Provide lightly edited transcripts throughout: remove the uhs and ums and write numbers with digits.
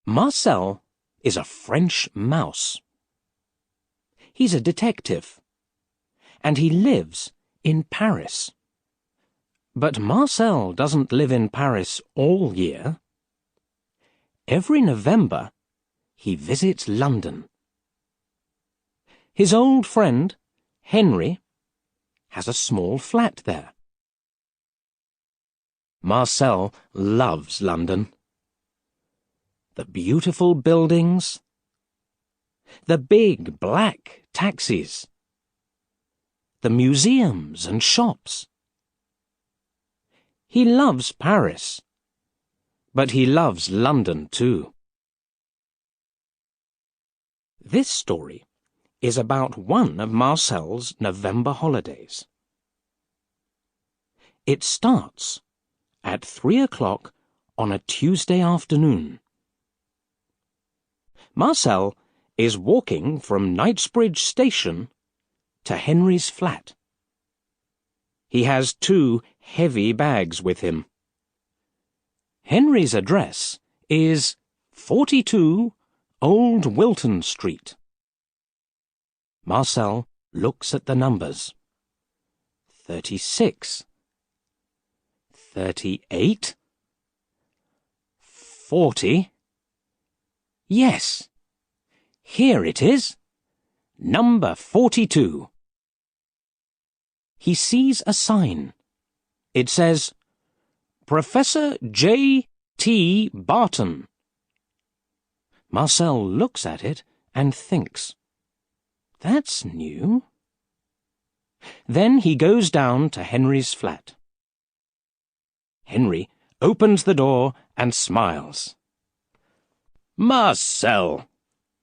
Marcel is a French mouse. He's a detective, and he lives in Paris. But Marcel doesn't live in Paris all year. Every November, he visits London. His old friend, Henry, has a small flat there. Marcel loves London. The beautiful buildings, the big black taxis, the museums and shops. He loves Paris, but he loves London too. This story is about one of Marcel's November holidays. It starts at 3 o'clock on a Tuesday afternoon. Marcel is walking from Knightsbridge Station to Henry's flat. He has 2 heavy bags with him. Henry's address is 42 Old Wilton Street. Marcel looks at the numbers. 36, 38, 40. Yes, here it is. Number 42. He sees a sign. It says, Professor J. T. Barton. Marcel looks at it and thinks, that's new. Then he goes down to Henry's flat. Henry opens the door and smiles. Marcel,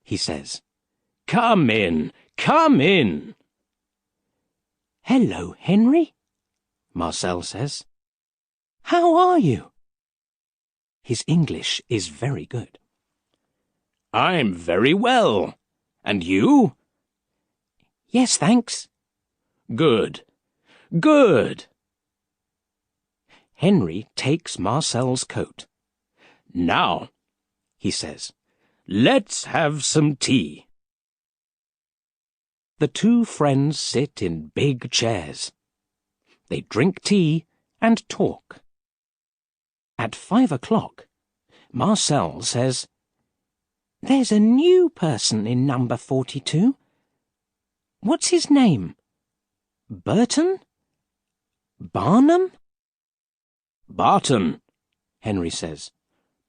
he says, come in, come in. Hello, Henry, Marcel says. How are you? His English is very good. I'm very well. And you? Yes, thanks. Good. Good. Henry takes Marcel's coat. Now, he says, let's have some tea. The 2 friends sit in big chairs. They drink tea and talk. At 5 o'clock, Marcel says, There's a new person in number 42. What's his name? Burton? Barnum? Barton, Henry says.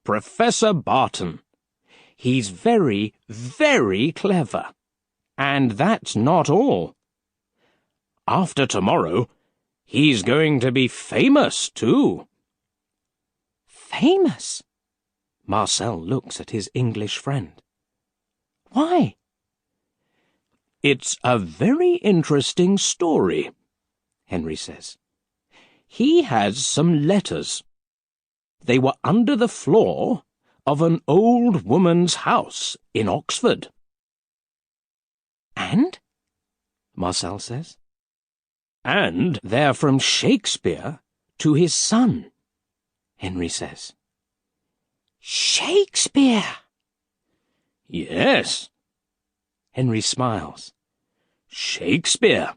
Professor Barton. He's very, very clever. And that's not all. After tomorrow, he's going to be famous, too. Famous? Marcel looks at his English friend. Why? It's a very interesting story, Henry says. He has some letters. They were under the floor of an old woman's house in Oxford. And? Marcel says. And they're from Shakespeare to his son, Henry says. Shakespeare! Yes. Henry smiles. Shakespeare.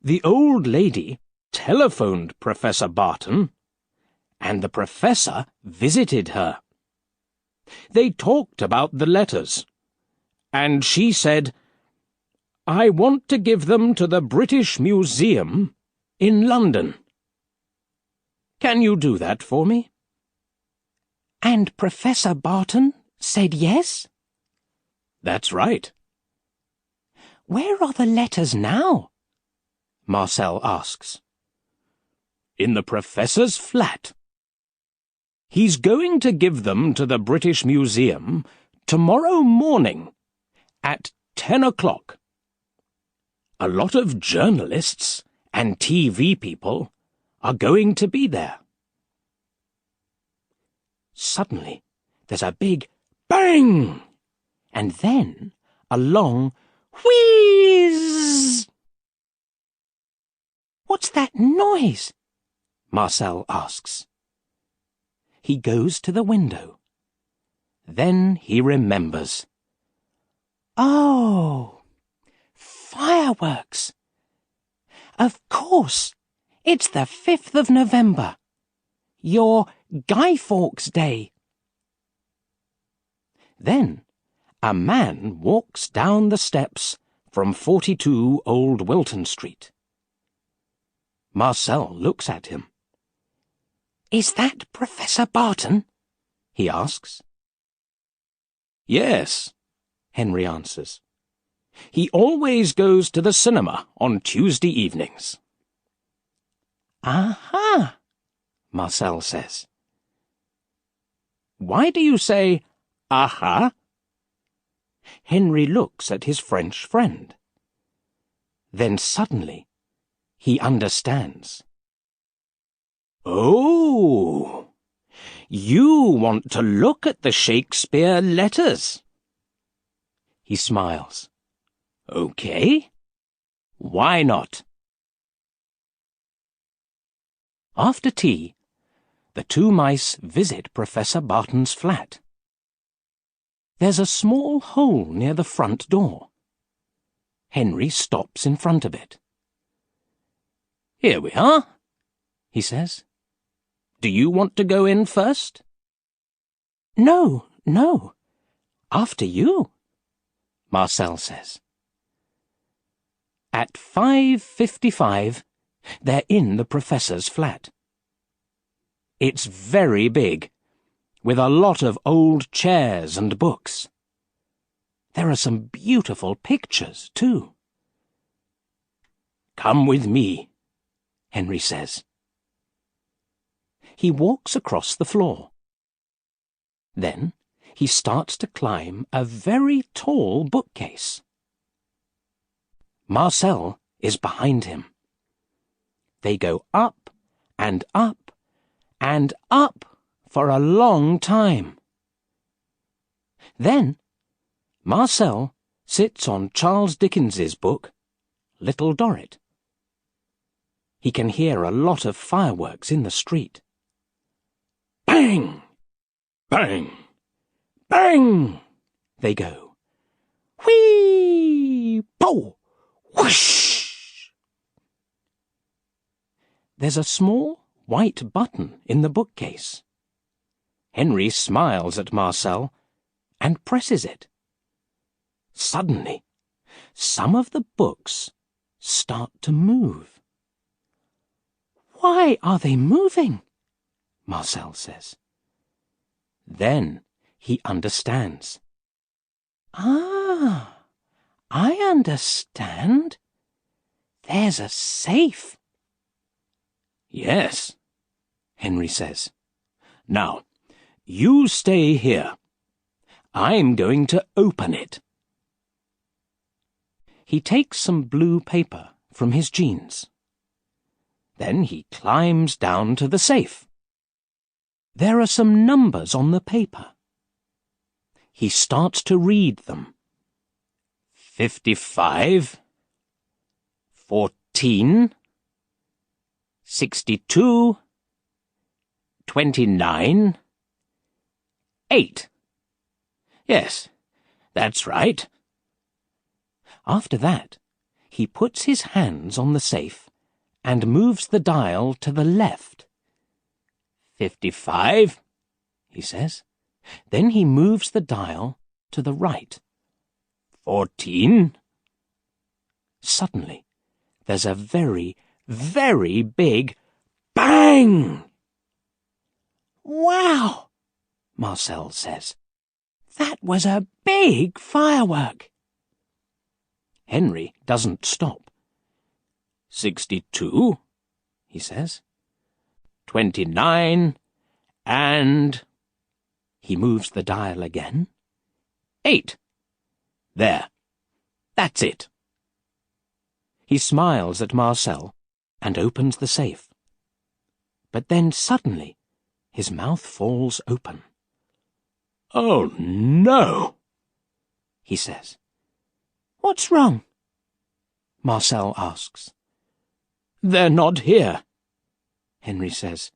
The old lady telephoned Professor Barton, and the professor visited her. They talked about the letters, and she said, I want to give them to the British Museum in London. Can you do that for me? And Professor Barton said yes? That's right. Where are the letters now? Marcel asks. In the professor's flat. He's going to give them to the British Museum tomorrow morning at 10 o'clock. A lot of journalists and TV people are going to be there. Suddenly, there's a big bang, and then a long wheeze. What's that noise? Marcel asks. He goes to the window. Then he remembers. Oh, fireworks. Of course, it's the 5th of November. Your Guy Fawkes Day. Then a man walks down the steps from 42 Old Wilton Street. Marcel looks at him. Is that Professor Barton? He asks. Yes, Henry answers. He always goes to the cinema on Tuesday evenings. Aha, Marcel says. Why do you say, aha? Henry looks at his French friend. Then suddenly, he understands. Oh, you want to look at the Shakespeare letters. He smiles. Okay, why not? After tea, the two mice visit Professor Barton's flat. There's a small hole near the front door. Henry stops in front of it. Here we are, he says. Do you want to go in first? No. After you, Marcel says. At 5:55, they're in the professor's flat. It's very big, with a lot of old chairs and books. There are some beautiful pictures, too. Come with me, Henry says. He walks across the floor. Then he starts to climb a very tall bookcase. Marcel is behind him. They go up and up and up for a long time. Then Marcel sits on Charles Dickens's book, Little Dorrit. He can hear a lot of fireworks in the street. Bang! Bang! Bang! They go. Whee! Pow! Whoosh! There's a small white button in the bookcase. Henry smiles at Marcel and presses it. Suddenly, some of the books start to move. Why are they moving? Marcel says. Then he understands. Ah, I understand. There's a safe. Yes, Henry says. Now, you stay here. I'm going to open it. He takes some blue paper from his jeans. Then he climbs down to the safe. There are some numbers on the paper. He starts to read them. 55, 14, 62, 29, 8. Yes, that's right. After that, he puts his hands on the safe and moves the dial to the left. 55, he says. Then he moves the dial to the right. 14. Suddenly, there's a very, very big bang! Wow, Marcel says. That was a big firework. Henry doesn't stop. 62, he says. 29, and... He moves the dial again. 8. There. That's it. He smiles at Marcel and opens the safe. But then suddenly his mouth falls open. Oh, no, he says. What's wrong? Marcel asks. They're not here, Henry says.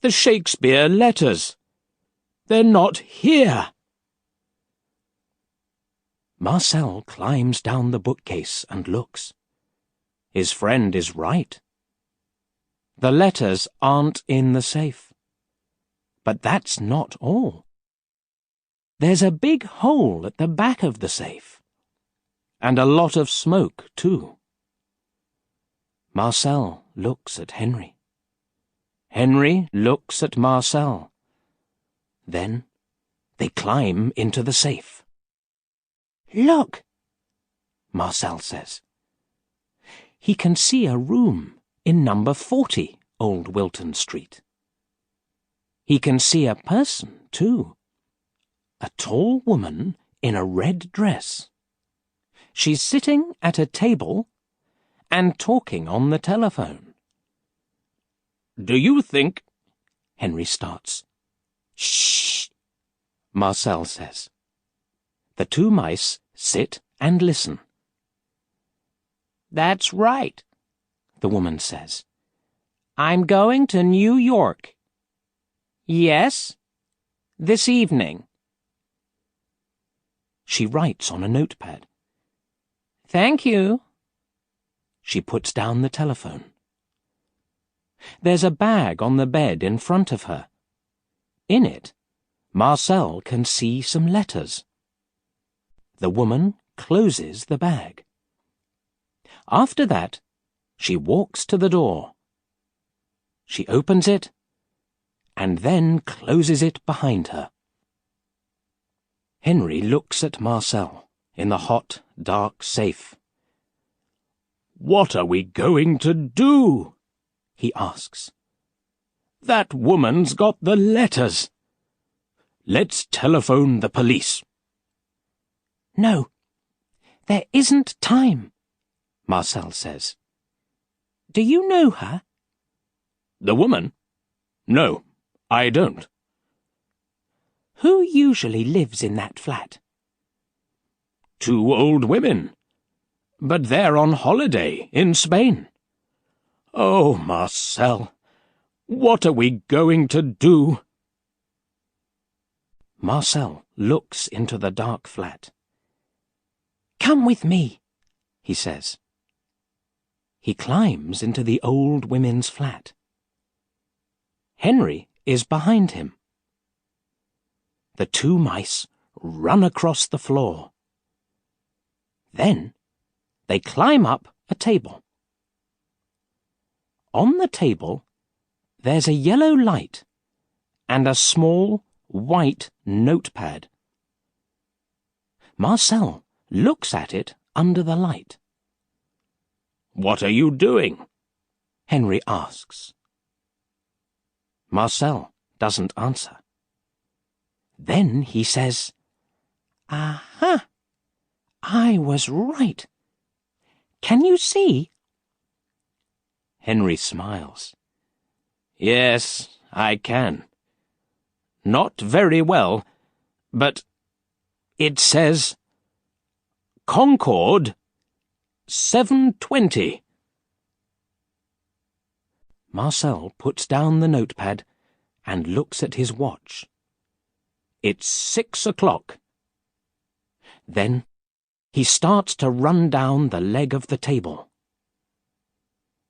The Shakespeare letters. They're not here. Marcel climbs down the bookcase and looks. His friend is right. The letters aren't in the safe. But that's not all. There's a big hole at the back of the safe. And a lot of smoke, too. Marcel looks at Henry. Henry looks at Marcel. Then they climb into the safe. Look, Marcel says. He can see a room in number 40 Old Wilton Street. He can see a person, too. A tall woman in a red dress. She's sitting at a table and talking on the telephone. "Do you think—" Henry starts. "Shh," Marcel says. The two mice sit and listen. "That's right," the woman says. "I'm going to New York." "Yes, this evening." She writes on a notepad. "Thank you." She puts down the telephone. There's a bag on the bed in front of her. In it, Marcel can see some letters. The woman closes the bag. After that, she walks to the door. She opens it and then closes it behind her. Henry looks at Marcel in the hot, dark safe. "What are we going to do?" he asks. "That woman's got the letters. Let's telephone the police." "No, there isn't time," Marcel says. "Do you know her?" "The woman? No, I don't." "Who usually lives in that flat?" "Two old women. But they're on holiday in Spain." "Oh, Marcel, what are we going to do?" Marcel looks into the dark flat. "Come with me," he says. He climbs into the old women's flat. Henry is behind him. The two mice run across the floor. Then they climb up a table. On the table, there's a yellow light and a small white notepad. Marcel looks at it under the light. "What are you doing?" Henry asks. Marcel doesn't answer. Then he says, "Aha! I was right. Can you see?" Henry smiles. "Yes, I can. Not very well, but it says Concord 7:20. Marcel puts down the notepad and looks at his watch. It's 6 o'clock. Then he starts to run down the leg of the table.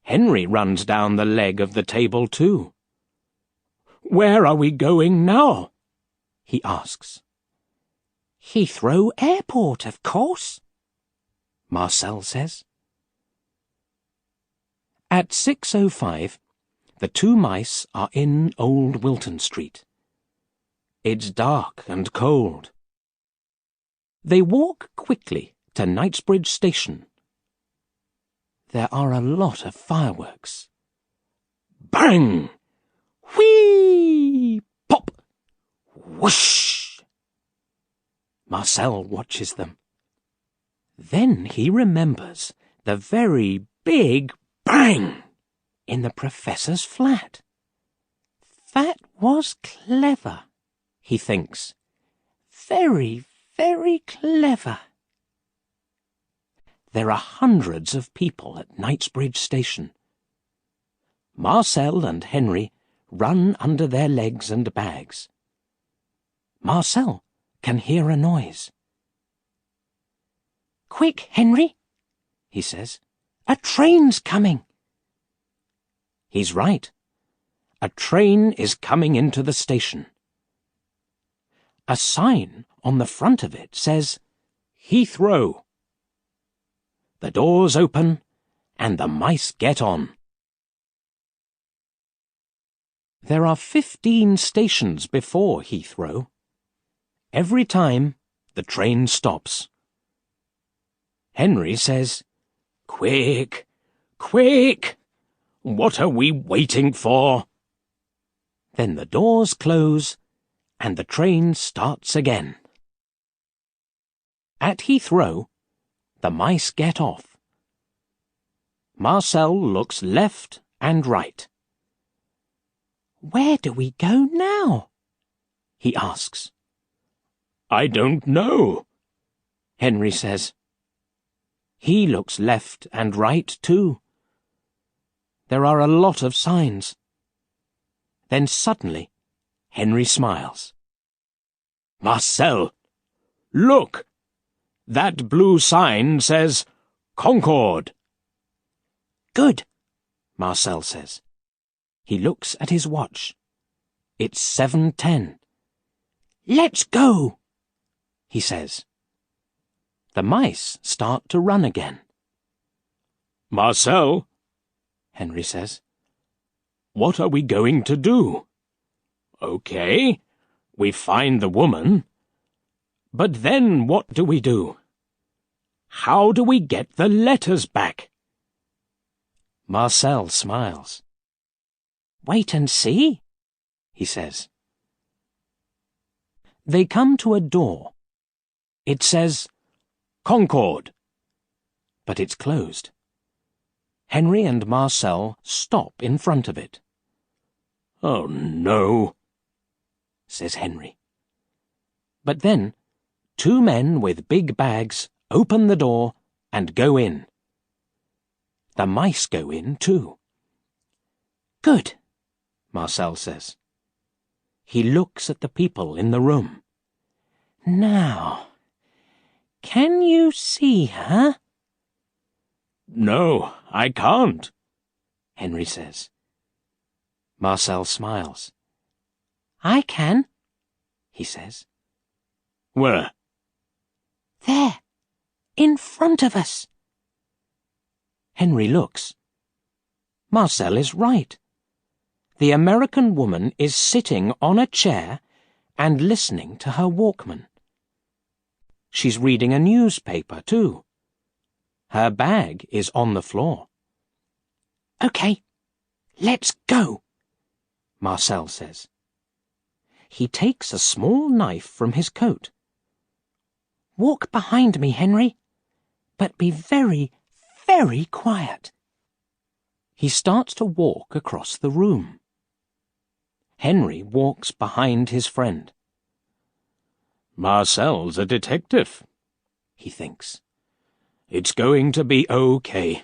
Henry runs down the leg of the table too. "Where are we going now?" he asks. "Heathrow Airport, of course," Marcel says. At 6:05, the two mice are in Old Wilton Street. It's dark and cold. They walk quickly to Knightsbridge Station. There are a lot of fireworks. Bang! Whee! Pop! Whoosh! Marcel watches them. Then he remembers the very big bang in the professor's flat. "That was clever," he thinks. "Very, very clever." There are hundreds of people at Knightsbridge Station. Marcel and Henry run under their legs and bags. Marcel can hear a noise. Quick, Henry, he says. A train's coming. He's right. A train is coming into the station. A sign on the front of it says, Heathrow. The doors open, and the mice get on. There are 15 stations before Heathrow. Every time, the train stops. Henry says, Quick, quick! What are we waiting for? Then the doors close, and the train starts again. At Heathrow, the mice get off. Marcel looks left and right. Where do we go now? He asks. I don't know, Henry says. He looks left and right too. There are a lot of signs. Then suddenly, Henry smiles. Marcel, look! That blue sign says Concord. Good, Marcel says. He looks at his watch. It's 7:10. Let's go, he says. The mice start to run again. Marcel, Henry says, what are we going to do? Okay, we find the woman. But then what do we do? How do we get the letters back? Marcel smiles. Wait and see, he says. They come to a door. It says, Concord. But it's closed. Henry and Marcel stop in front of it. Oh, no, says Henry. But then, 2 men with big bags open the door and go in. The mice go in too. Good, Marcel says. He looks at the people in the room. Now, can you see her? No, I can't, Henry says. Marcel smiles. I can, he says. Where? There, in front of us. Henry looks. Marcel is right. The American woman is sitting on a chair and listening to her Walkman. She's reading a newspaper, too. Her bag is on the floor. Okay, let's go, Marcel says. He takes a small knife from his coat. Walk behind me, Henry, but be very, very quiet. He starts to walk across the room. Henry walks behind his friend. Marcel's a detective, he thinks. It's going to be okay.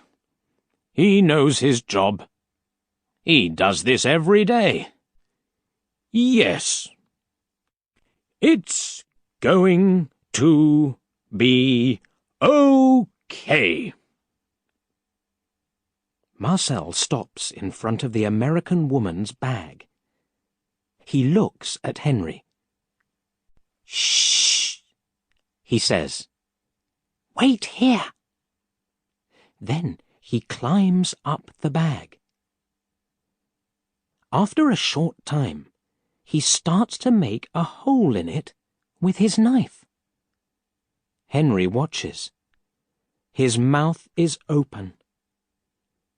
He knows his job. He does this every day. Yes. It's going to be okay. Marcel stops in front of the American woman's bag. He looks at Henry. Shh, he says. Wait here. Then he climbs up the bag. After a short time, he starts to make a hole in it with his knife. Henry watches. His mouth is open.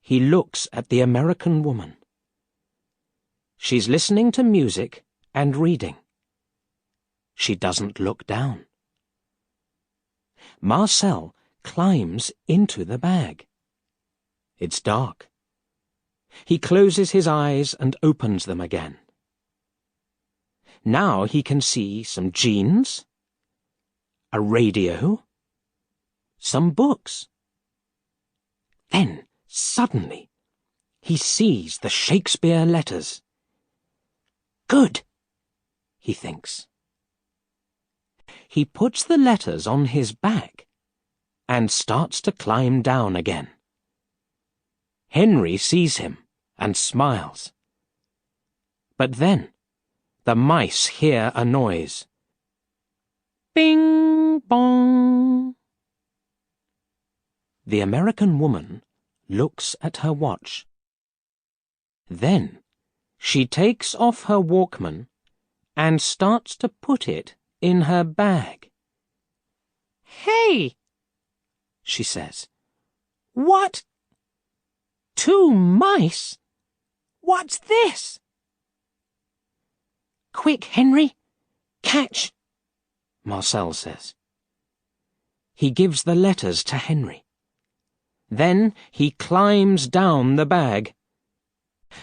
He looks at the American woman. She's listening to music and reading. She doesn't look down. Marcel climbs into the bag. It's dark. He closes his eyes and opens them again. Now he can see some jeans, a radio, some books. Then, suddenly, he sees the Shakespeare letters. Good, he thinks. He puts the letters on his back and starts to climb down again. Henry sees him and smiles. But then the mice hear a noise. Bing bong. The American woman looks at her watch. Then she takes off her Walkman and starts to put it in her bag. "Hey," she says. "What? 2 mice? What's this?" "Quick, Henry! Catch!" Marcel says. He gives the letters to Henry. Then he climbs down the bag.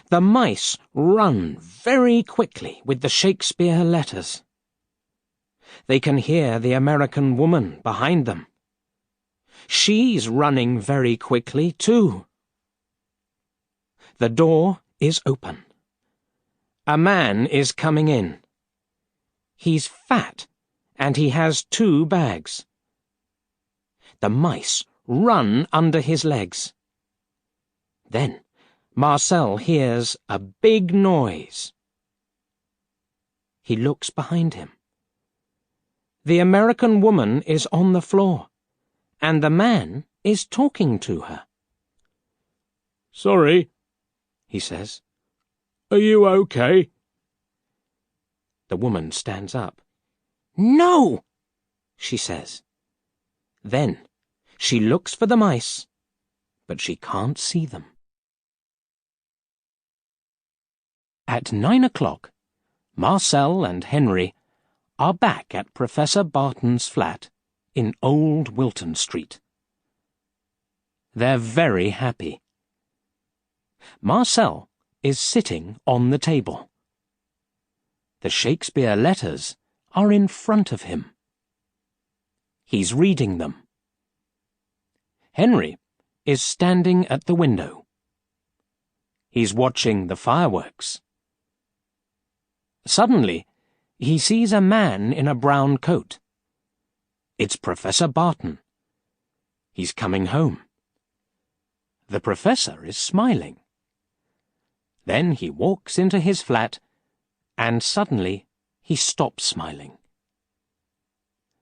The mice run very quickly with the Shakespeare letters. They can hear the American woman behind them. She's running very quickly, too. The door is open. A man is coming in. He's fat, and he has 2 bags. The mice run under his legs. Then Marcel hears a big noise. He looks behind him. The American woman is on the floor, and the man is talking to her. "Sorry," he says. "Are you okay?" The woman stands up. "No," she says. Then she looks for the mice, but she can't see them. At 9 o'clock, Marcel and Henry are back at Professor Barton's flat in Old Wilton Street. They're very happy. Marcel is sitting on the table. The Shakespeare letters are in front of him. He's reading them. Henry is standing at the window. He's watching the fireworks. Suddenly, he sees a man in a brown coat. It's Professor Barton. He's coming home. The professor is smiling. Then he walks into his flat, and suddenly he stops smiling.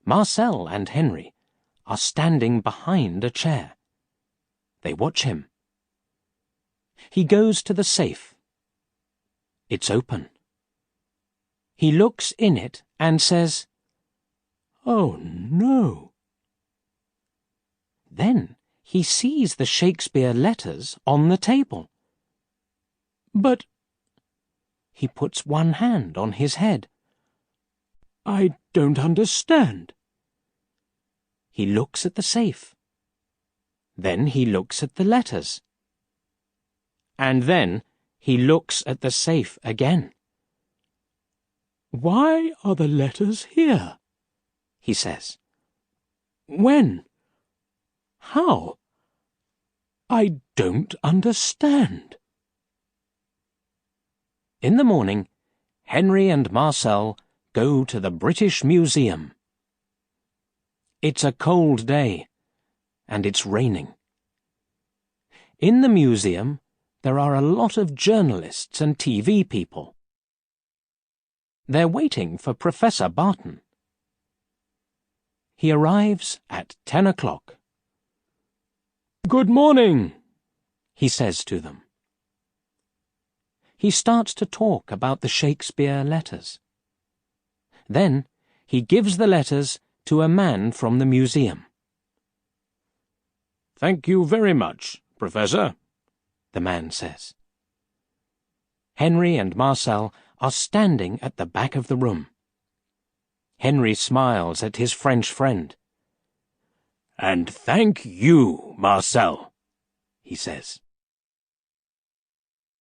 Marcel and Henry are standing behind a chair. They watch him. He goes to the safe. It's open. He looks in it and says, "Oh, no." Then he sees the Shakespeare letters on the table. But he puts one hand on his head. "I don't understand." He looks at the safe. Then he looks at the letters. And then he looks at the safe again. "Why are the letters here?" he says. "When? How? I don't understand." In the morning, Henry and Marcel go to the British Museum. It's a cold day, and it's raining. In the museum, there are a lot of journalists and TV people. They're waiting for Professor Barton. He arrives at 10 o'clock. "Good morning," he says to them. He starts to talk about the Shakespeare letters. Then he gives the letters to a man from the museum. "Thank you very much, Professor," the man says. Henry and Marcel are standing at the back of the room. Henry smiles at his French friend. "And thank you, Marcel," he says.